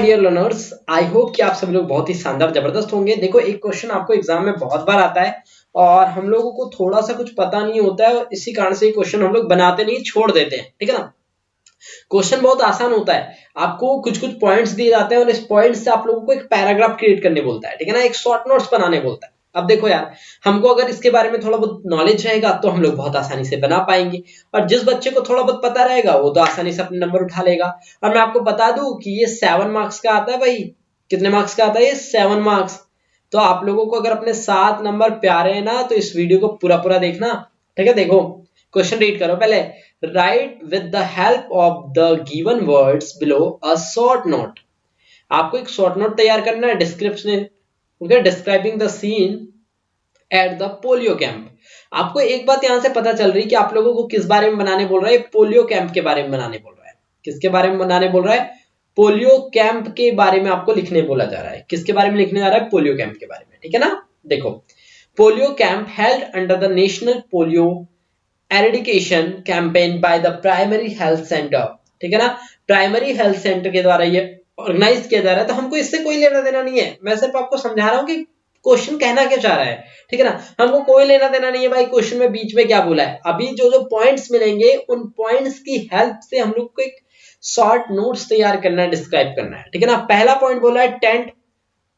Dear learners, I hope कि आप सब लोग बहुत ही शानदार जबरदस्त होंगे। देखो, एक क्वेश्चन आपको एग्जाम में बहुत बार आता है और हम लोगों को थोड़ा सा कुछ पता नहीं होता है, इसी कारण से क्वेश्चन हम लोग बनाते नहीं, छोड़ देते हैं। ठीक है ना। क्वेश्चन बहुत आसान होता है, आपको कुछ कुछ पॉइंट्स दिए जाते हैं और इस पॉइंट से आप लोगों को एक पैराग्राफ क्रिएट करने बोलता है। ठीक है ना, एक शॉर्ट नोट्स बनाने बोलता है। अब देखो यार, हमको अगर इसके बारे में थोड़ा बहुत नॉलेज रहेगा तो हम लोग बहुत आसानी से बना पाएंगे, और जिस बच्चे को थोड़ा बहुत पता रहेगा वो तो आसानी से अपने नंबर उठा लेगा। और मैं आपको बता दूं कि ये 7 मार्क्स का आता है भाई। कितने मार्क्स का आता है ये? 7 मार्क्स। तो आप लोगों को अगर अपने 7 नंबर प्यारे हैं ना, तो इस वीडियो को पूरा पूरा देखना। ठीक है, देखो क्वेश्चन रीड करो पहले। Write with the help of the given words below a short note. आपको एक शॉर्ट नोट तैयार करना है description, describing the scene at the polio camp. आपको एक बात यहां से पता चल रही है कि आप लोगों को किस बारे में बनाने बोल रहा है? पोलियो कैंप के बारे में बनाने बोल रहा है। किसके बारे में बनाने बोल रहा है? पोलियो कैंप के बारे में आपको लिखने बोला जा रहा है। किसके बारे में लिखने जा रहा है? पोलियो कैंप के बारे में। ठीक है ना। देखो, polio camp held under the national polio eradication campaign bye the primary health centre. ठीक है ना, प्राइमरी हेल्थ सेंटर के द्वारा ये ऑर्गेनाइज किया जा रहा है। तो हमको इससे कोई लेना देना नहीं है, मैं सिर्फ आपको समझा रहा हूं कि क्वेश्चन कहना क्या चाह रहा है। ठीक है ना, हमको कोई लेना देना नहीं है भाई क्वेश्चन में बीच में क्या बोला है। अभी जो जो पॉइंट्स मिलेंगे उन पॉइंट्स की हेल्प से हम लोग को एक शॉर्ट नोट्स तैयार करना है, डिस्क्राइब करना है। ठीक है ना। पहला पॉइंट बोला है टेंट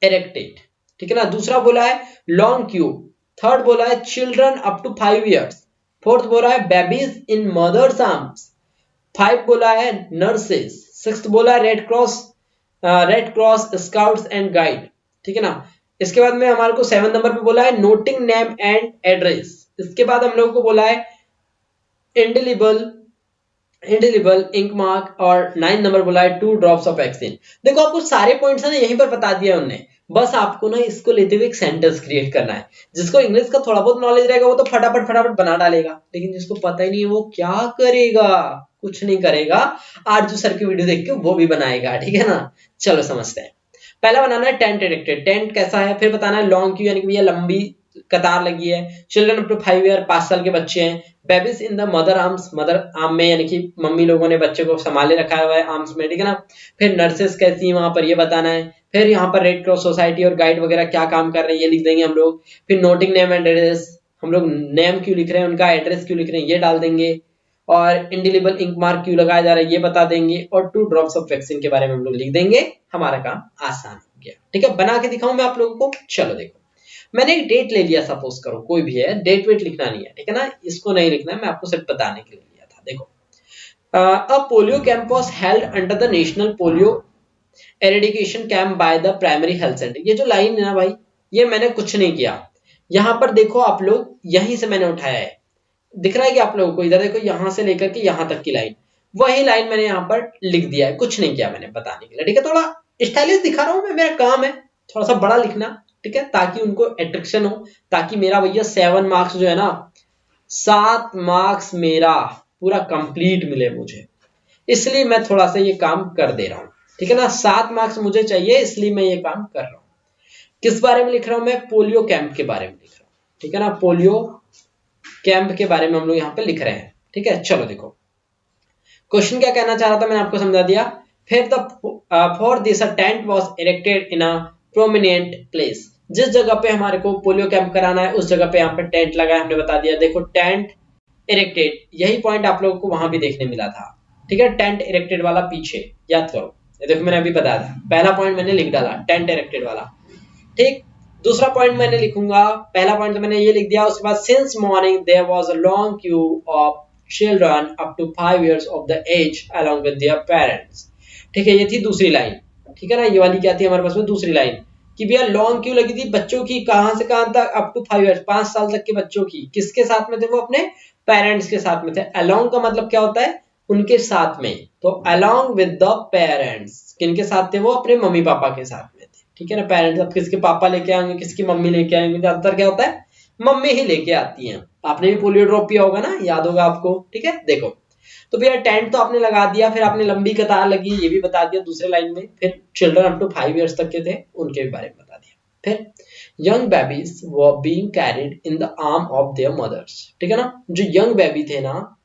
इरेक्टेड। ठीक है ना। दूसरा बोला है लॉन्ग क्यू। थर्ड बोला है children up to 5 years. Fourth बोला है बेबीज इन मदर्स आर्म्स। 5 बोला है नर्सेस। 6th बोला है red cross scouts and guide. ठीक है ना। इसके बाद में हमारे को 7 नंबर पे बोला है नोटिंग नेम एंड एड्रेस। इसके बाद हम लोगों को बोला है इंडिलिबल इंक मार्क, और 9 नंबर बोला है 2 ड्रॉप्स ऑफ वैक्सीन। देखो, आपको सारे पॉइंट्स है ना यहीं पर बता दिया उन्होंने, बस आपको ना इसको लेते हुए एक सेंटेंस क्रिएट करना है। जिसको इंग्लिश का थोड़ा बहुत नॉलेज रहेगा वो तो फटाफट बना डालेगा, लेकिन जिसको पता ही नहीं है वो क्या करेगा? कुछ नहीं करेगा। आरजू सर की वीडियो देख के वो भी बनाएगा। ठीक है ना। चलो समझते हैं। पहला बनाना है टेंट इरेक्टेड। टेंट कैसा है, फिर बताना है लॉन्ग क्यू यानी कि भैया लंबी कतार लगी है। चिल्ड्रन अप टू 5 ईयर, 5 साल के बच्चे हैं। Babies in the mother arms, mother arm में यानी कि मम्मी लोगों ने बच्चे को संभाले रखा हुआ है आर्म्स में। ठीक है ना। फिर नर्सेस कैसी वहां पर ये बताना है। फिर यहाँ पर रेड क्रॉस सोसाइटी और गाइड वगैरह क्या काम कर रहे हैं ये लिख देंगे हम लोग। फिर नोटिंग नेम एंड एड्रेस, हम लोग नेम क्यों लिख रहे हैं, उनका एड्रेस क्यों लिख रहे हैं ये डाल देंगे। और इंडिलिबल इंक मार्क क्यों लगाया जा रहा है ये बता देंगे। और 2 ड्रॉप्स ऑफ वैक्सीन के बारे में हम लोग लिख देंगे। हमारा काम आसान हो गया। ठीक है, बना के दिखाऊं मैं आप लोगों को। चलो देखो, मैंने एक डेट ले लिया, सपोज करो कोई भी है, डेट वेट लिखना नहीं है। ठीक है ना, इसको नहीं लिखना है, मैं आपको सिर्फ बताने के लिए लिया था। देखो, a polio camp was held under the national polio eradication camp by the primary health centre. ये जो लाइन है ना भाई, ये मैंने कुछ नहीं किया। यहां पर देखो आप लोग, यहीं से मैंने उठाया है। दिख रहा है कि आप लोगों को? इधर देखो, यहां से लेकर के यहां तक की लाइन, वही लाइन मैंने यहां पर लिख दिया है। कुछ नहीं किया मैंने बताने के लिए। ठीक है, थोड़ा स्टाइलिश दिखा रहा हूं मैं, मेरा काम है थोड़ा सा बड़ा लिखना। ठीक है, ताकि उनको अट्रैक्शन हो, ताकि मेरा भैया 7 मार्क्स जो है ना, 7 मार्क्स मेरा पूरा कंप्लीट मिले मुझे, इसलिए मैं थोड़ा सा ये काम कर दे रहा हूं। ठीक है ना, 7 मार्क्स मुझे चाहिए, इसलिए मैं ये काम कर रहा हूं। किस बारे में लिख रहा हूं मैं? पोलियो कैंप के बारे में लिख रहा हूं। ठीक है ना, पोलियो कैंप के बारे में हम लोग यहाँ पे लिख रहे हैं। ठीक है, चलो देखो क्वेश्चन क्या कहना चाह रहा था, मैंने आपको समझा दिया। फिर for this a tent was erected in a prominent place. जिस जगह पे हमारे को पोलियो कैंप कराना है उस जगह पे यहाँ पे टेंट लगा है, हमने बता दिया। देखो, टेंट इरेक्टेड, यही पॉइंट आप लोगों को वहां भी देखने मिला था। ठीक है, टेंट इरेक्टेड वाला पीछे याद करो। देखो, मैंने अभी बताया था, पहला पॉइंट मैंने लिख डाला टेंट इरेक्टेड वाला। ठीक, दूसरा पॉइंट मैंने लिखूंगा, पहला पॉइंट तो मैंने ये लिख दिया। उसके बाद since morning there was a long queue of children up to 5 years of the age along with their parents. ठीक है, ये थी दूसरी लाइन। ठीक है ना, ये वाली क्या थी हमारे पास में? दूसरी लाइन कि भैया लॉन्ग क्यू लगी थी बच्चों की, कहां से कहां तक? अप टू 5 इयर्स, 5 साल तक के बच्चों की। किसके साथ में थे वो? अपने पेरेंट्स के साथ में थे। अलोंग का मतलब क्या होता है? उनके साथ में। तो अलोंग विद द पेरेंट्स, किनके साथ थे वो? अपने मम्मी पापा के साथ में थे। ठीक है ना, पेरेंट्स, अब किसके पापा लेके आएंगे, किसकी मम्मी लेके आएंगे? ज्यादातर क्या होता है, मम्मी ही लेके आती हैं। आपने भी पोलियो ड्रॉप किया होगा ना, याद होगा आपको। ठीक है, देखो तो भैया टेंट तो आपने लगा दिया, फिर आपने लंबी कतार लगी ये भी बता दिया दूसरे लाइन में। फिर चिल्ड्रन अप टू 5 इयर्स तक के थे उनके भी बारे में बता दिया। फिर young babies were being carried in the arm of their mothers. ठीक है ना, जो यंग बेबी थे ना,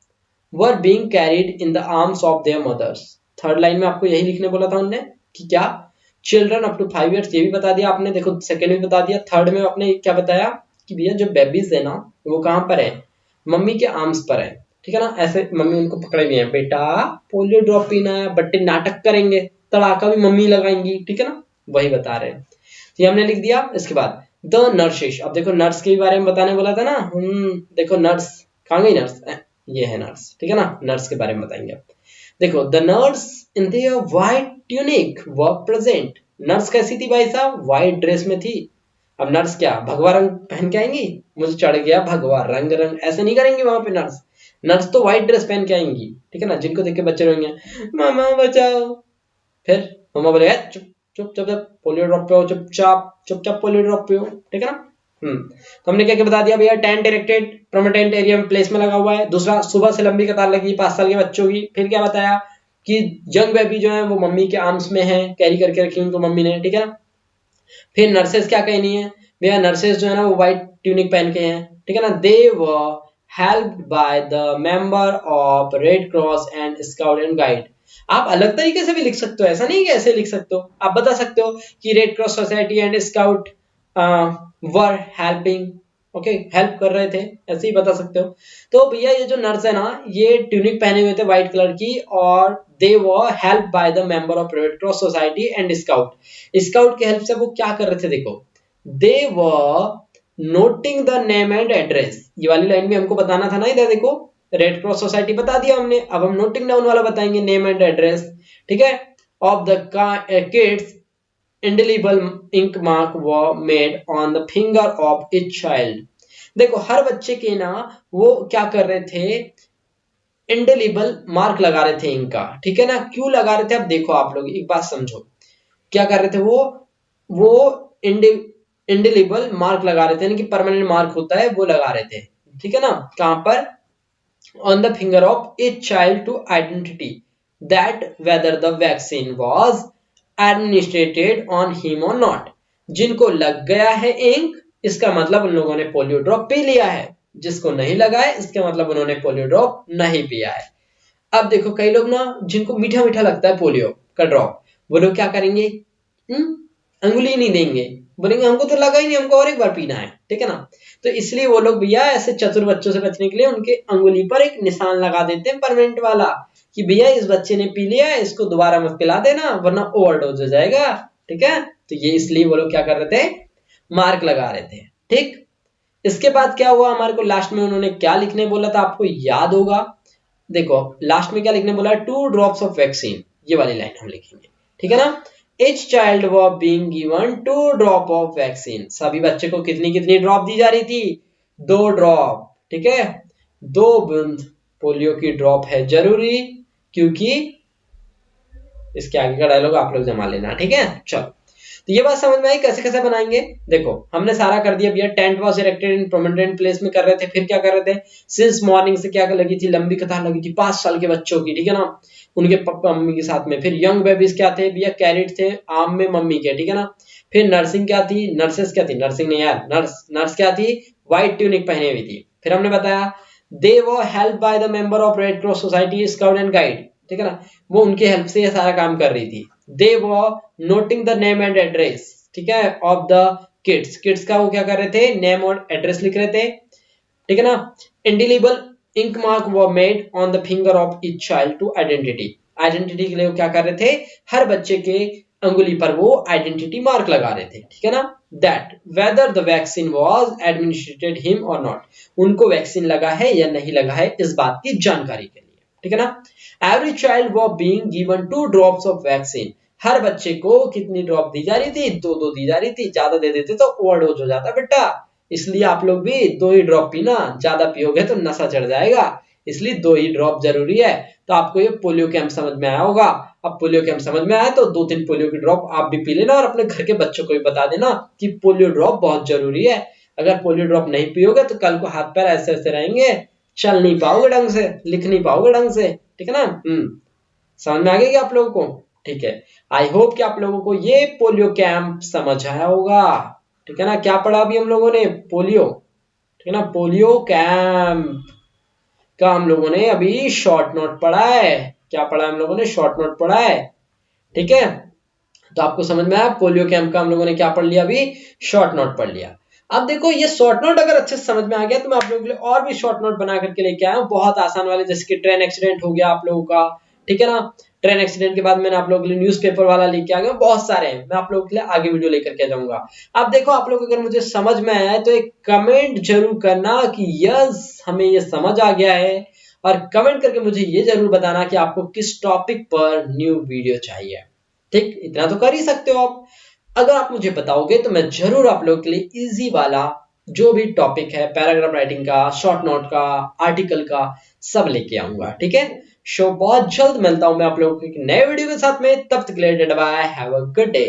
were being carried in the arms of their mothers. Third line में आपको यही लिखने बोला था उन्होंने कि क्या? चिल्ड्रन अप टू 5 ईयर्स, ये भी बता दिया आपने। देखो सेकंड में बता दिया। थर्ड में आपने क्या बताया कि भैया जो बेबीज है ना वो कहाँ पर है, मम्मी के आर्म्स पर है, ठीक है ना। ऐसे मम्मी उनको पकड़े हुए हैं, बेटा पोलियो ड्रॉप पीना है, बट्टे नाटक करेंगे, तड़ाका भी मम्मी लगाएंगी, ठीक है ना, वही बता रहे हैं। तो ये हमने लिख दिया। इसके बाद द नर्सिश, अब देखो नर्स के बारे में बताने बोला था ना। देखो नर्स कहाँ गई, नर्स ये है नर्स, ठीक है ना, नर्स के बारे में बताएंगे। देखो the nurse in their white tunic were present, nurse कैसी थी भाई साहब, व्हाइट ड्रेस में थी। अब नर्स क्या भगवा रंग पहन के आएंगी, मुझे चढ़ गया भगवा रंग, ऐसे नहीं करेंगे वहां पे नर्स। नर्स तो व्हाइट ड्रेस पहन के आएंगी, ठीक है ना, जिनको देख के बच्चे रोएंगे मामा बचाओ। फिर मामा बोले चुप चुप चुप चुप पोलियो ड्रॉप पे हो, चुपचाप चुपचाप पोलियो ड्रॉप पे हो, ठीक है ना। तो हमने क्या क्या बता दिया भैया, टेंट इरेक्टेड परमानेंट एरिया में प्लेस में लगा हुआ है। दूसरा सुबह से लंबी कतार लगी 5 साल के बच्चों की। फिर क्या बताया कि यंग बेबी जो है वो मम्मी के आर्म्स में है, कैरी करके रखी उनको मम्मी ने, ठीक है ना। फिर नर्सेस क्या कहनी है भैया, नर्सेस जो है ना वो व्हाइट ट्यूनिक पहन के हैं, ठीक है ना। They were helped by the member of Red Cross and scout and guide. आप अलग तरीके से भी लिख सकते हो, ऐसा नहीं कि ऐसे लिख सकते हो। आप बता सकते हो कि red Cross society and scout were helping, okay help कर रहे थे, ऐसे ही बता सकते हो। तो भैया ये जो नर्स है ना ये ट्यूनिक पहने हुए थे व्हाइट कलर की, और they were help by the member of Red Cross society and scout. Scout की हेल्प से वो क्या कर रहे थे, देखो they were noting the name and address. ये वाली लाइन भी हमको बताना था ना, इधर देखो रेड क्रॉस सोसाइटी बता दिया हमने, अब हम नोटिंग डाउन वाला बताएंगे, नेम एंड एड्रेस, ठीक है। Of the kids indelible ink mark were made on the finger of each child। देखो हर बच्चे के ना वो क्या कर रहे थे, इंडेलिबल मार्क लगा रहे थे इंक का, ठीक है ना। क्यों लगा रहे थे, अब देखो आप लोग एक बात समझो, क्या कर रहे थे वो इंडेलिबल मार्क लगा रहे थे, यानी कि परमानेंट मार्क होता है वो लगा रहे थे, ठीक है ना। कहां पर, on the finger of each child to identity that whether the vaccine was administered on him or not। जिनको लग गया है इंक इसका मतलब उन लोगों ने पोलियो ड्रॉप पी लिया है, जिसको नहीं लगा है इसका मतलब उन्होंने पोलियो ड्रॉप नहीं पिया है। अब देखो कई लोग ना जिनको मीठा मीठा लगता है पोलियो का ड्रॉप, वो लोग क्या करेंगे, अंगुली नहीं देंगे, बोलेंगे हमको तो लगा ही नहीं, हमको और एक बार पीना है, ठीक है ना। तो इसलिए वो लोग भैया ऐसे चतुर बच्चों से बचने के लिए उनके अंगुली पर एक निशान लगा देते हैं परमानेंट वाला, कि भैया इस बच्चे ने पी लिया, इसको दोबारा मत पिला देना वरना ओवरडोज हो जाएगा, ठीक है। तो ये इसलिए वो लोग क्या कर रहे थे, मार्क लगा रहे थे, ठीक। इसके बाद क्या हुआ, हमारे को लास्ट में उन्होंने क्या लिखने बोला था, आपको याद होगा। देखो लास्ट में क्या लिखने बोला है, 2 ड्रॉप्स ऑफ वैक्सीन, ये वाली लाइन हम लिखेंगे, ठीक है ना। Each child was being given 2 drop of vaccine. सभी बच्चे को कितनी कितनी ड्रॉप दी जा रही थी, 2 ड्रॉप, ठीक है। 2 बूंद पोलियो की ड्रॉप है जरूरी, क्योंकि इसके आगे का डायलॉग आप लोग जमा लेना, ठीक है। चलो तो ये बात समझ में आई कैसे कैसे बनाएंगे। देखो हमने सारा कर दिया भैया, tent was erected in prominent place में कर रहे थे। फिर क्या कर रहे थे, सिंस मॉर्निंग से क्या लगी थी, लंबी कतार लगी थी 5 साल के बच्चों की, ठीक है ना, उनके पापा मम्मी के साथ में। फिर यंग बेबीज क्या थे भैया, कैरिड थे आर्म में मम्मी के, ठीक है ना। फिर नर्सिंग क्या थी, नर्सेस क्या थी, नर्सिंग नहीं यार, नर्स क्या थी, व्हाइट ट्यूनिक पहने हुई थी। फिर हमने बताया they were help by the member of Red Cross society scout and guide, ठीक है ना, वो उनके हेल्प से ये सारा काम कर रही थी। They were noting the name and address, ठीक है, ऑफ द किड्स का वो क्या कर रहे थे, नेम और एड्रेस लिख रहे थे, ठीक है ना। Indelible ink mark were made on the finger of each child to identity के लिए वो क्या कर रहे थे, हर बच्चे के अंगुली पर वो आइडेंटिटी मार्क लगा रहे थे, ठीक है ना। That whether the vaccine was administrated him और नॉट, उनको वैक्सीन लगा है या नहीं लगा है इस बात की जानकारी के लिए, ठीक है ना। Every child was being given 2 drops of vaccine, हर बच्चे को कितनी ड्रॉप दी जा रही थी, 2 दी जा रही थी, ज्यादा दे देते तो ओवरडोज हो जाता बेटा, इसलिए आप लोग भी 2 ही ड्रॉप पीना, ज्यादा पियोगे तो नशा चढ़ जाएगा, इसलिए 2 ही ड्रॉप जरूरी है। तो आपको ये पोलियो कैंप समझ में आया होगा। अब पोलियो कैंप समझ में आया तो 2-3 पोलियो की ड्रॉप आप भी पी लेना और अपने घर के बच्चों को भी बता देना कि पोलियो ड्रॉप बहुत जरूरी है। अगर पोलियो ड्रॉप नहीं पियोगे तो कल को हाथ पैर ऐसे ऐसे रहेंगे, चल नहीं पाओगे ढंग से, लिख नहीं पाओगे ढंग से, ठीक है ना। समझ में आ गई आप लोगों को, ठीक है। आई होप कि आप लोगों को ये पोलियो कैंप समझ आया होगा, ठीक है ना। क्या पढ़ा अभी हम लोगों ने, पोलियो, ठीक है ना, पोलियो कैंप का हम लोगों ने अभी शॉर्ट नोट पढ़ा है। क्या पढ़ा हम लोगों ने, शॉर्ट नोट पढ़ा है, ठीक है। तो आपको समझ में आया, पोलियो कैंप का हम लोगों ने क्या पढ़ लिया, अभी शॉर्ट नोट पढ़ लिया। अब देखो ये शॉर्ट नोट अगर अच्छे से समझ में आ गया तो मैं आप लोगों के लिए और भी शॉर्ट नोट बना करके लेके आया हूँ, बहुत आसान वाले, जैसे कि ट्रेन एक्सीडेंट हो गया आप लोगों का, ठीक है ना। ट्रेन एक्सीडेंट के बाद मैंने आप लोगों के लिए न्यूज़पेपर वाला लेके आ गया, बहुत सारे हैं, मैं आप लोगों के लिए आगे वीडियो लेकर के जाऊंगा। अब देखो आप लोग अगर मुझे समझ में आया है तो एक कमेंट जरूर करना कि यस हमें ये समझ आ गया है, और कमेंट करके मुझे ये जरूर बताना कि आपको किस टॉपिक पर न्यू वीडियो चाहिए। ठीक, इतना तो कर ही सकते हो आप। अगर आप मुझे बताओगे तो मैं जरूर आप लोगों के लिए इजी वाला जो भी टॉपिक है, पैराग्राफ राइटिंग का, शॉर्ट नोट का, आर्टिकल का, सब लेके आऊंगा, ठीक है। शो बहुत जल्द मिलता हूं मैं आप लोगों को एक नए वीडियो के साथ में, तब तक के लिए bye, have a good day.